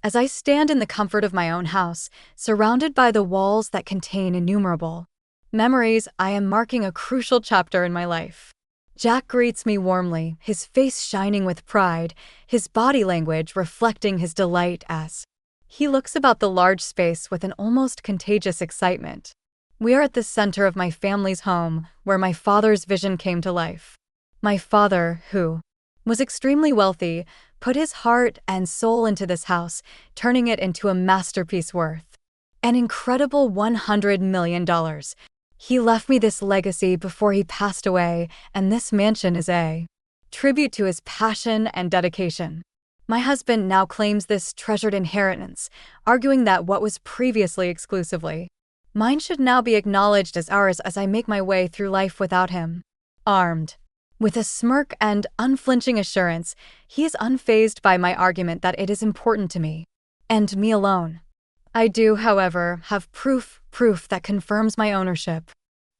As I stand in the comfort of my own house, surrounded by the walls that contain innumerable memories, I am marking a crucial chapter in my life. Jack greets me warmly, his face shining with pride, his body language reflecting his delight as he looks about the large space with an almost contagious excitement. We are at the center of my family's home, where my father's vision came to life. My father, who was extremely wealthy, put his heart and soul into this house, turning it into a masterpiece worth an incredible $100 million. He left me this legacy before he passed away, and this mansion is a tribute to his passion and dedication. My husband now claims this treasured inheritance, arguing that what was previously exclusively mine should now be acknowledged as ours as I make my way through life without him. Armed with a smirk and unflinching assurance, he is unfazed by my argument that it is important to me, and me alone. I do, however, have proof that confirms my ownership.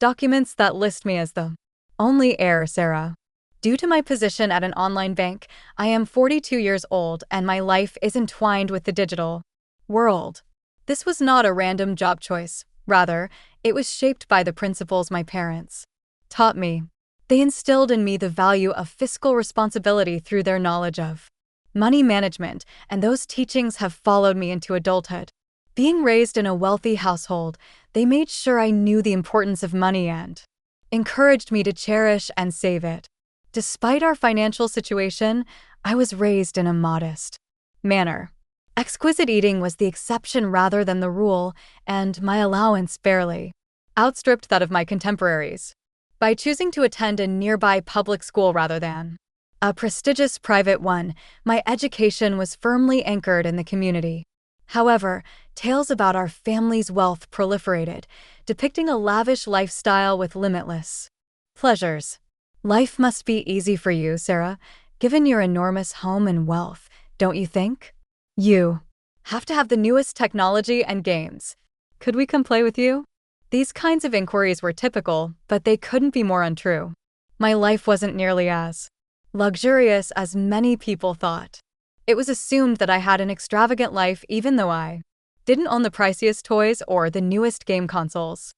Documents that list me as the only heir, Sarah. Due to my position at an online bank, I am 42 years old and my life is entwined with the digital world. This was not a random job choice. Rather, it was shaped by the principles my parents taught me. They instilled in me the value of fiscal responsibility through their knowledge of money management, and those teachings have followed me into adulthood. Being raised in a wealthy household, they made sure I knew the importance of money and encouraged me to cherish and save it. Despite our financial situation, I was raised in a modest manner. Exquisite eating was the exception rather than the rule, and my allowance barely outstripped that of my contemporaries. By choosing to attend a nearby public school rather than a prestigious private one, my education was firmly anchored in the community. However, tales about our family's wealth proliferated, depicting a lavish lifestyle with limitless pleasures. Life must be easy for you, Sarah, given your enormous home and wealth, don't you think? You have to have the newest technology and games. Could we come play with you? These kinds of inquiries were typical, but they couldn't be more untrue. My life wasn't nearly as luxurious as many people thought. It was assumed that I had an extravagant life even though I didn't own the priciest toys or the newest game consoles.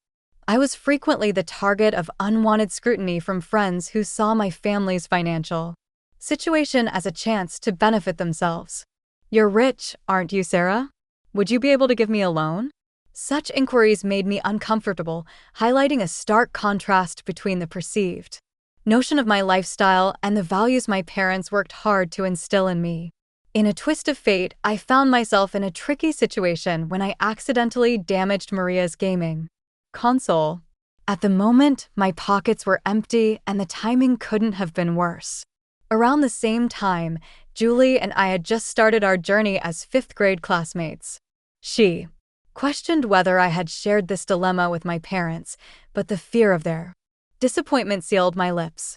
I was frequently the target of unwanted scrutiny from friends who saw my family's financial situation as a chance to benefit themselves. You're rich, aren't you, Sarah? Would you be able to give me a loan? Such inquiries made me uncomfortable, highlighting a stark contrast between the perceived notion of my lifestyle and the values my parents worked hard to instill in me. In a twist of fate, I found myself in a tricky situation when I accidentally damaged Maria's gaming console. At the moment, my pockets were empty and the timing couldn't have been worse. Around the same time, Julie and I had just started our journey as fifth-grade classmates. She questioned whether I had shared this dilemma with my parents, but the fear of their disappointment sealed my lips.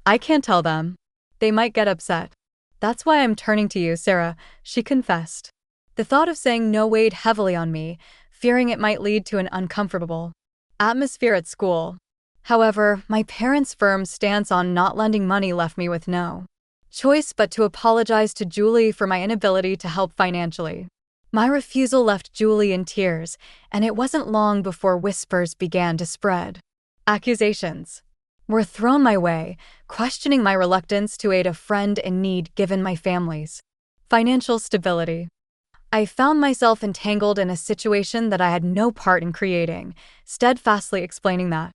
I can't tell them. They might get upset. That's why I'm turning to you, Sarah, she confessed. The thought of saying no weighed heavily on me, fearing it might lead to an uncomfortable atmosphere at school. However, my parents' firm stance on not lending money left me with no choice but to apologize to Julie for my inability to help financially. My refusal left Julie in tears, and it wasn't long before whispers began to spread. Accusations were thrown my way, questioning my reluctance to aid a friend in need given my family's financial stability. I found myself entangled in a situation that I had no part in creating, steadfastly explaining that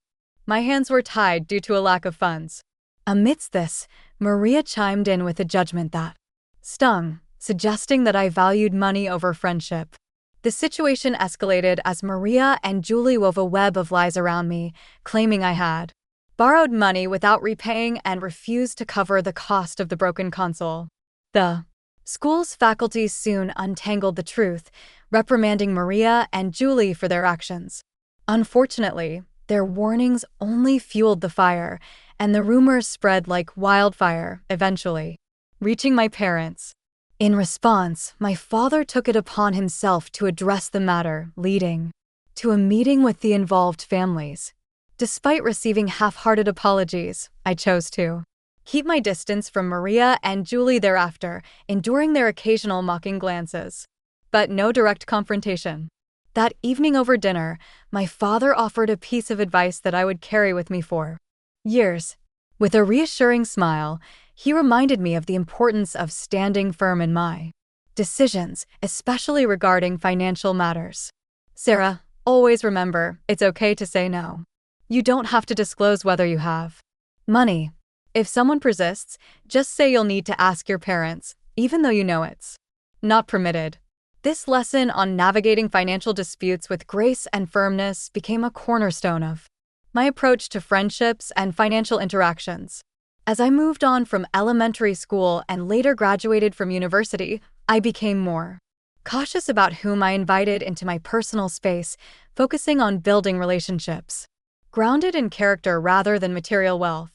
my hands were tied due to a lack of funds. Amidst this, Maria chimed in with a judgment that stung, suggesting that I valued money over friendship. The situation escalated as Maria and Julie wove a web of lies around me, claiming I had borrowed money without repaying and refused to cover the cost of the broken console. The school's faculty soon untangled the truth, reprimanding Maria and Julie for their actions. Unfortunately, their warnings only fueled the fire, and the rumors spread like wildfire, eventually reaching my parents. In response, my father took it upon himself to address the matter, leading to a meeting with the involved families. Despite receiving half-hearted apologies, I chose to keep my distance from Maria and Julie thereafter, enduring their occasional mocking glances. but no direct confrontation. That evening over dinner, my father offered a piece of advice that I would carry with me for years. With a reassuring smile, he reminded me of the importance of standing firm in my decisions, especially regarding financial matters. Sarah, always remember, it's okay to say no. You don't have to disclose whether you have money. If someone persists, just say you'll need to ask your parents, even though you know it's not permitted. This lesson on navigating financial disputes with grace and firmness became a cornerstone of my approach to friendships and financial interactions. As I moved on from elementary school and later graduated from university, I became more cautious about whom I invited into my personal space, focusing on building relationships grounded in character rather than material wealth.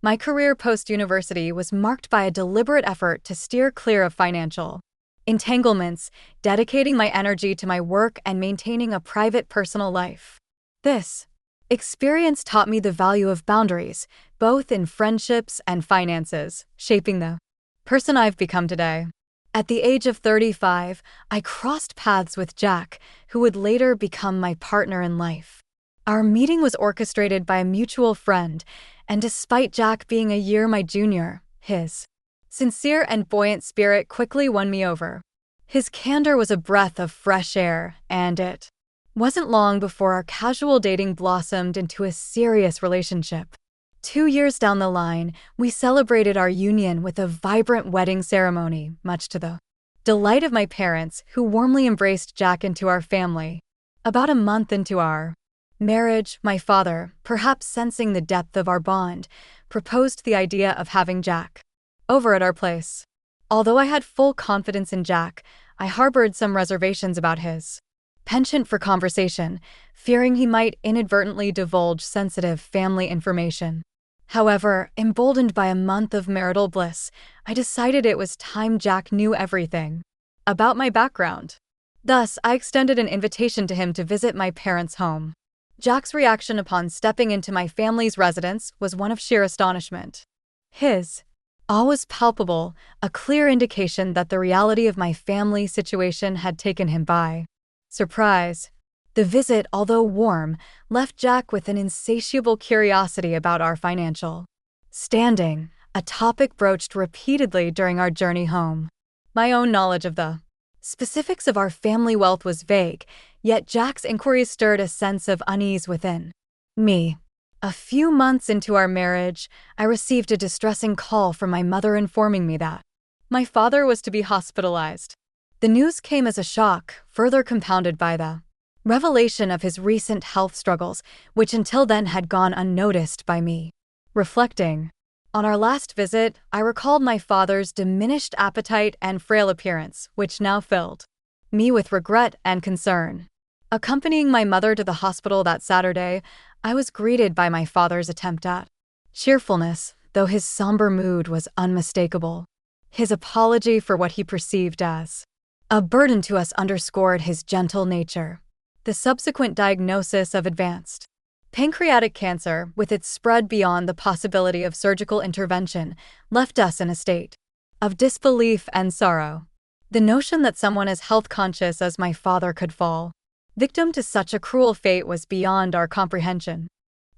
My career post-university was marked by a deliberate effort to steer clear of financial entanglements, dedicating my energy to my work and maintaining a private personal life. This experience taught me the value of boundaries, both in friendships and finances, shaping the person I've become today. At the age of 35, I crossed paths with Jack, who would later become my partner in life. Our meeting was orchestrated by a mutual friend, and despite Jack being a year my junior, his sincere and buoyant spirit quickly won me over. His candor was a breath of fresh air, and it wasn't long before our casual dating blossomed into a serious relationship. 2 years down the line, we celebrated our union with a vibrant wedding ceremony, much to the delight of my parents, who warmly embraced Jack into our family. About a month into our marriage, my father, perhaps sensing the depth of our bond, proposed the idea of having Jack over at our place. Although I had full confidence in Jack, I harbored some reservations about his penchant for conversation, fearing he might inadvertently divulge sensitive family information. However, emboldened by a month of marital bliss, I decided it was time Jack knew everything about my background. Thus, I extended an invitation to him to visit my parents' home. Jack's reaction upon stepping into my family's residence was one of sheer astonishment. His awe was palpable, a clear indication that the reality of my family situation had taken him by surprise. The visit, although warm, left Jack with an insatiable curiosity about our financial standing, a topic broached repeatedly during our journey home. My own knowledge of the specifics of our family wealth was vague, yet Jack's inquiries stirred a sense of unease within me. A few months into our marriage, I received a distressing call from my mother informing me that my father was to be hospitalized. The news came as a shock, further compounded by the revelation of his recent health struggles, which until then had gone unnoticed by me. Reflecting on our last visit, I recalled my father's diminished appetite and frail appearance, which now filled me with regret and concern. Accompanying my mother to the hospital that Saturday, I was greeted by my father's attempt at cheerfulness, though his somber mood was unmistakable. His apology for what he perceived as a burden to us underscored his gentle nature. The subsequent diagnosis of advanced pancreatic cancer, with its spread beyond the possibility of surgical intervention, left us in a state of disbelief and sorrow. The notion that someone as health-conscious as my father could fall victim to such a cruel fate was beyond our comprehension.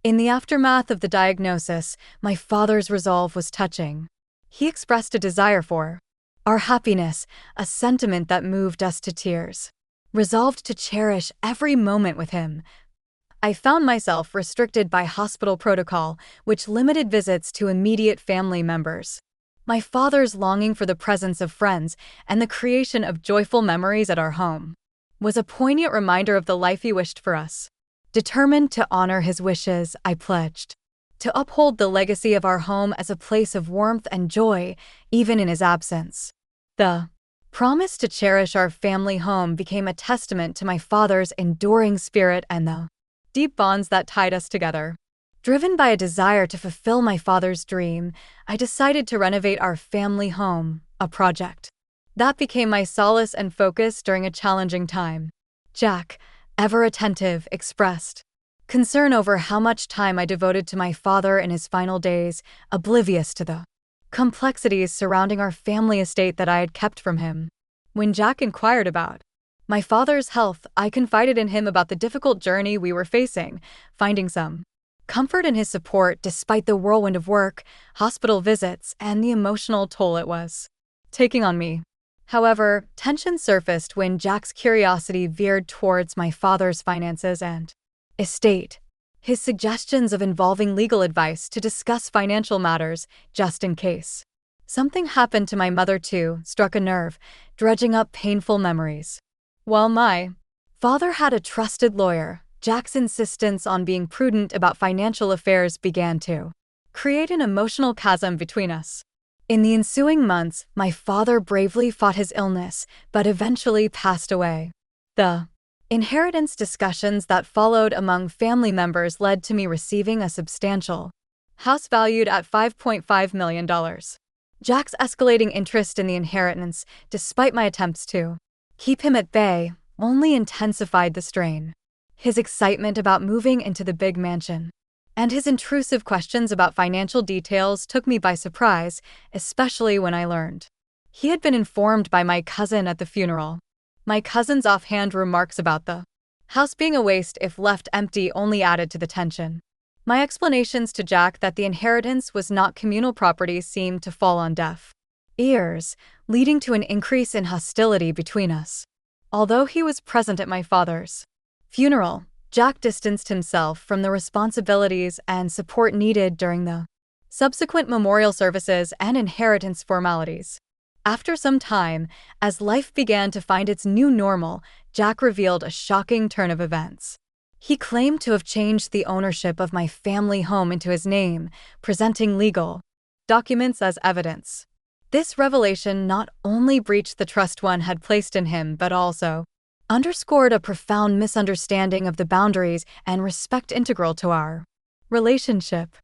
In the aftermath of the diagnosis, my father's resolve was touching. He expressed a desire for our happiness, a sentiment that moved us to tears. Resolved to cherish every moment with him, I found myself restricted by hospital protocol, which limited visits to immediate family members. My father's longing for the presence of friends and the creation of joyful memories at our home was a poignant reminder of the life he wished for us. Determined to honor his wishes, I pledged to uphold the legacy of our home as a place of warmth and joy, even in his absence. The promise to cherish our family home became a testament to my father's enduring spirit and the deep bonds that tied us together. Driven by a desire to fulfill my father's dream, I decided to renovate our family home, a project that became my solace and focus during a challenging time. Jack, ever attentive, expressed concern over how much time I devoted to my father in his final days, oblivious to the complexities surrounding our family estate that I had kept from him. When Jack inquired about My father's health, I confided in him about the difficult journey we were facing, finding some comfort in his support despite the whirlwind of work, hospital visits, and the emotional toll it was taking on me. However, tension surfaced when Jack's curiosity veered towards my father's finances and estate. His suggestions of involving legal advice to discuss financial matters, just in case something happened to my mother too, struck a nerve, dredging up painful memories. While my father had a trusted lawyer, Jack's insistence on being prudent about financial affairs began to create an emotional chasm between us. In the ensuing months, my father bravely fought his illness, but eventually passed away. The inheritance discussions that followed among family members led to me receiving a substantial house valued at $5.5 million. Jack's escalating interest in the inheritance, despite my attempts to keep him at bay, only intensified the strain. His excitement about moving into the big mansion and his intrusive questions about financial details took me by surprise, especially when I learned he had been informed by my cousin at the funeral. My cousin's offhand remarks about the house being a waste if left empty only added to the tension. My explanations to Jack that the inheritance was not communal property seemed to fall on deaf ears, leading to an increase in hostility between us. Although he was present at my father's funeral, Jack distanced himself from the responsibilities and support needed during the subsequent memorial services and inheritance formalities. After some time, as life began to find its new normal, Jack revealed a shocking turn of events. He claimed to have changed the ownership of my family home into his name, presenting legal documents as evidence. This revelation not only breached the trust one had placed in him but also underscored a profound misunderstanding of the boundaries and respect integral to our relationship.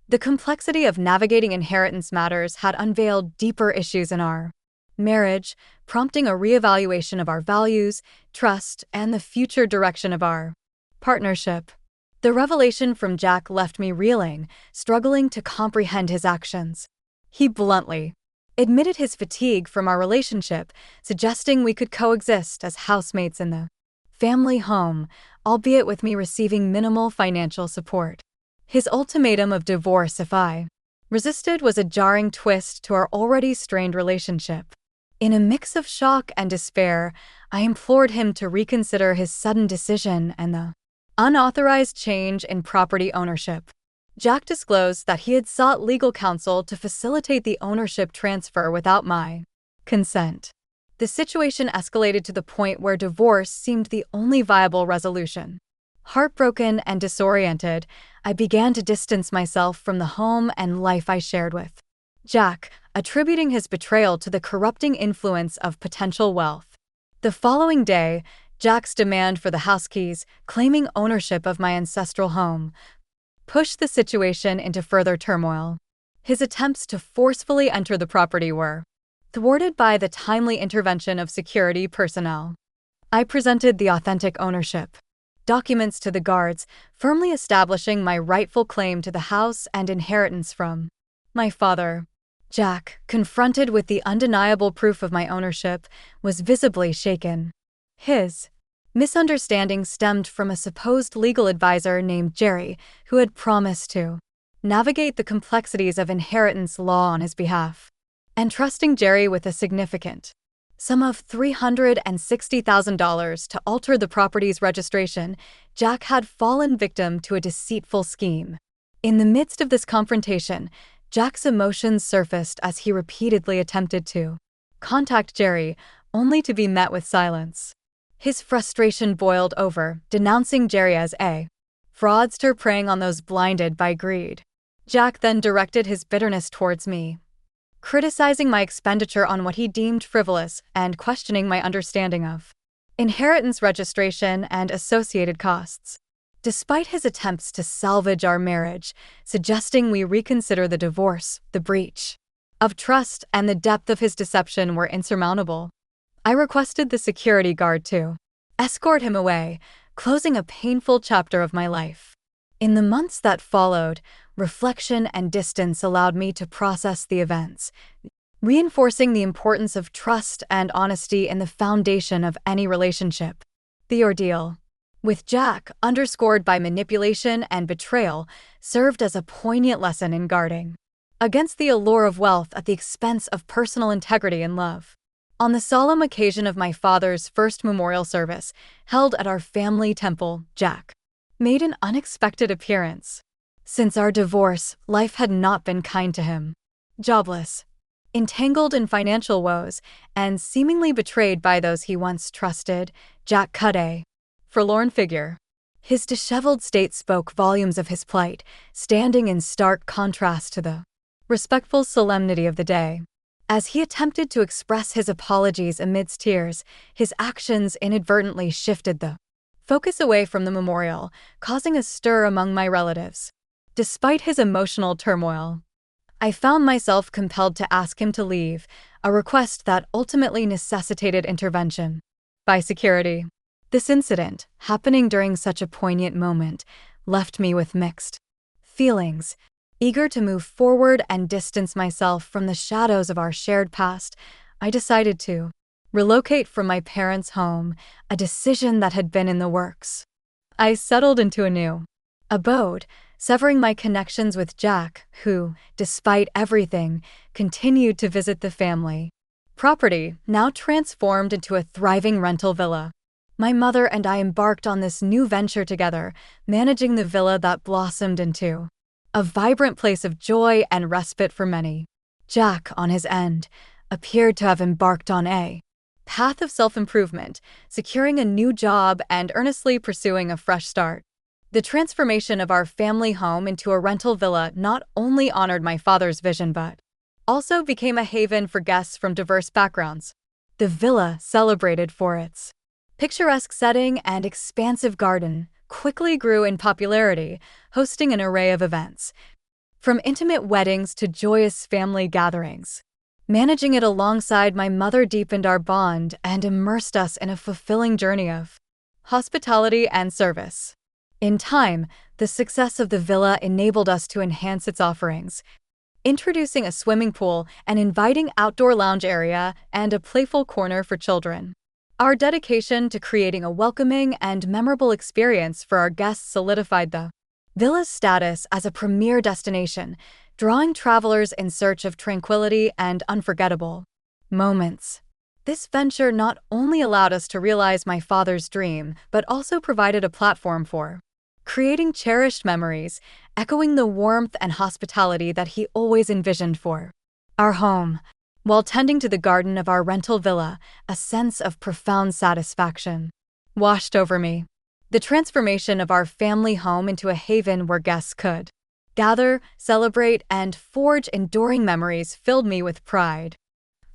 The complexity of navigating inheritance matters had unveiled deeper issues in our marriage, prompting a reevaluation of our values, trust, and the future direction of our partnership. The revelation from Jack left me reeling, struggling to comprehend his actions. He bluntly admitted his fatigue from our relationship, suggesting we could coexist as housemates in the family home, albeit with me receiving minimal financial support. His ultimatum of divorce if I resisted was a jarring twist to our already strained relationship. In a mix of shock and despair, I implored him to reconsider his sudden decision and the unauthorized change in property ownership. Jack disclosed that he had sought legal counsel to facilitate the ownership transfer without my consent. The situation escalated to the point where divorce seemed the only viable resolution. Heartbroken and disoriented, I began to distance myself from the home and life I shared with Jack, attributing his betrayal to the corrupting influence of potential wealth. The following day, Jack's demand for the house keys, claiming ownership of my ancestral home, pushed the situation into further turmoil. His attempts to forcefully enter the property were thwarted by the timely intervention of security personnel. I presented the authentic ownership documents to the guards, firmly establishing my rightful claim to the house and inheritance from my father. Jack, confronted with the undeniable proof of my ownership, was visibly shaken. His misunderstanding stemmed from a supposed legal advisor named Jerry, who had promised to navigate the complexities of inheritance law on his behalf. Entrusting Jerry with a significant sum of $360,000 to alter the property's registration, Jack had fallen victim to a deceitful scheme. In the midst of this confrontation, Jack's emotions surfaced as he repeatedly attempted to contact Jerry, only to be met with silence. His frustration boiled over, denouncing Jerry as a fraudster preying on those blinded by greed. Jack then directed his bitterness towards me, criticizing my expenditure on what he deemed frivolous and questioning my understanding of inheritance registration and associated costs. Despite his attempts to salvage our marriage, suggesting we reconsider the divorce, the breach of trust and the depth of his deception were insurmountable. I requested the security guard to escort him away, closing a painful chapter of my life. In the months that followed, reflection and distance allowed me to process the events. reinforcing the importance of trust and honesty in the foundation of any relationship. The ordeal, with Jack underscored by manipulation and betrayal, served as a poignant lesson in guarding against the allure of wealth at the expense of personal integrity and love. On the solemn occasion of my father's first memorial service, held at our family temple, Jack made an unexpected appearance. Since our divorce, life had not been kind to him. Jobless, entangled in financial woes, and seemingly betrayed by those he once trusted, Jack cut a forlorn figure. His disheveled state spoke volumes of his plight, standing in stark contrast to the respectful solemnity of the day. As he attempted to express his apologies amidst tears, his actions inadvertently shifted the focus away from the memorial, causing a stir among my relatives. Despite his emotional turmoil, I found myself compelled to ask him to leave, a request that ultimately necessitated intervention by security. This incident, happening during such a poignant moment, left me with mixed feelings. Eager to move forward and distance myself from the shadows of our shared past, I decided to relocate from my parents' home, a decision that had been in the works. I settled into a new abode, severing my connections with Jack, who, despite everything, continued to visit the family property, now transformed into a thriving rental villa. My mother and I embarked on this new venture together, managing the villa that blossomed into a vibrant place of joy and respite for many. Jack, on his end, appeared to have embarked on a path of self-improvement, securing a new job and earnestly pursuing a fresh start. The transformation of our family home into a rental villa not only honored my father's vision but also became a haven for guests from diverse backgrounds. The villa, celebrated for its picturesque setting and expansive garden, quickly grew in popularity, hosting an array of events, from intimate weddings to joyous family gatherings. Managing it alongside my mother deepened our bond and immersed us in a fulfilling journey of hospitality and service. In time, the success of the villa enabled us to enhance its offerings, introducing a swimming pool, an inviting outdoor lounge area, and a playful corner for children. Our dedication to creating a welcoming and memorable experience for our guests solidified the villa's status as a premier destination, drawing travelers in search of tranquility and unforgettable moments. This venture not only allowed us to realize my father's dream, but also provided a platform for creating cherished memories, echoing the warmth and hospitality that he always envisioned for our home. While tending to the garden of our rental villa, a sense of profound satisfaction washed over me. The transformation of our family home into a haven where guests could gather, celebrate, and forge enduring memories filled me with pride.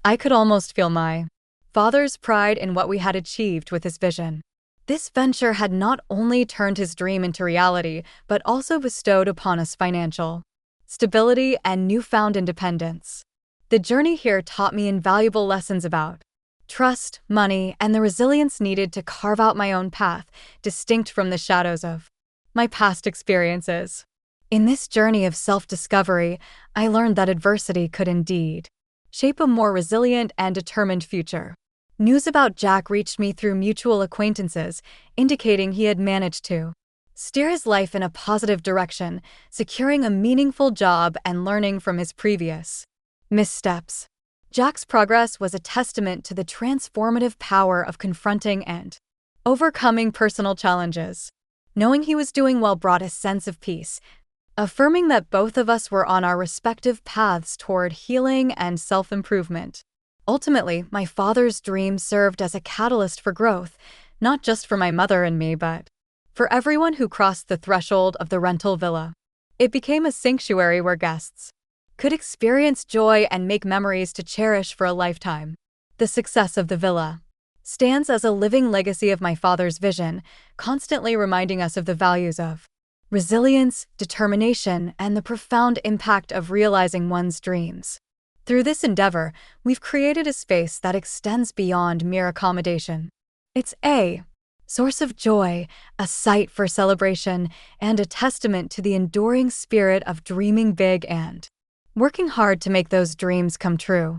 I could almost feel my father's pride in what we had achieved with his vision. This venture had not only turned his dream into reality, but also bestowed upon us financial stability and newfound independence. The journey here taught me invaluable lessons about trust, money, and the resilience needed to carve out my own path, distinct from the shadows of my past experiences. In this journey of self-discovery, I learned that adversity could indeed shape a more resilient and determined future. News about Jack reached me through mutual acquaintances, indicating he had managed to steer his life in a positive direction, securing a meaningful job and learning from his previous missteps. Jack's progress was a testament to the transformative power of confronting and overcoming personal challenges. Knowing he was doing well brought a sense of peace, affirming that both of us were on our respective paths toward healing and self-improvement. Ultimately, my father's dream served as a catalyst for growth, not just for my mother and me, but for everyone who crossed the threshold of the rental villa. It became a sanctuary where guests could experience joy and make memories to cherish for a lifetime. The success of the villa stands as a living legacy of my father's vision, constantly reminding us of the values of resilience, determination, and the profound impact of realizing one's dreams. Through this endeavor, we've created a space that extends beyond mere accommodation. It's a source of joy, a site for celebration, and a testament to the enduring spirit of dreaming big and working hard to make those dreams come true.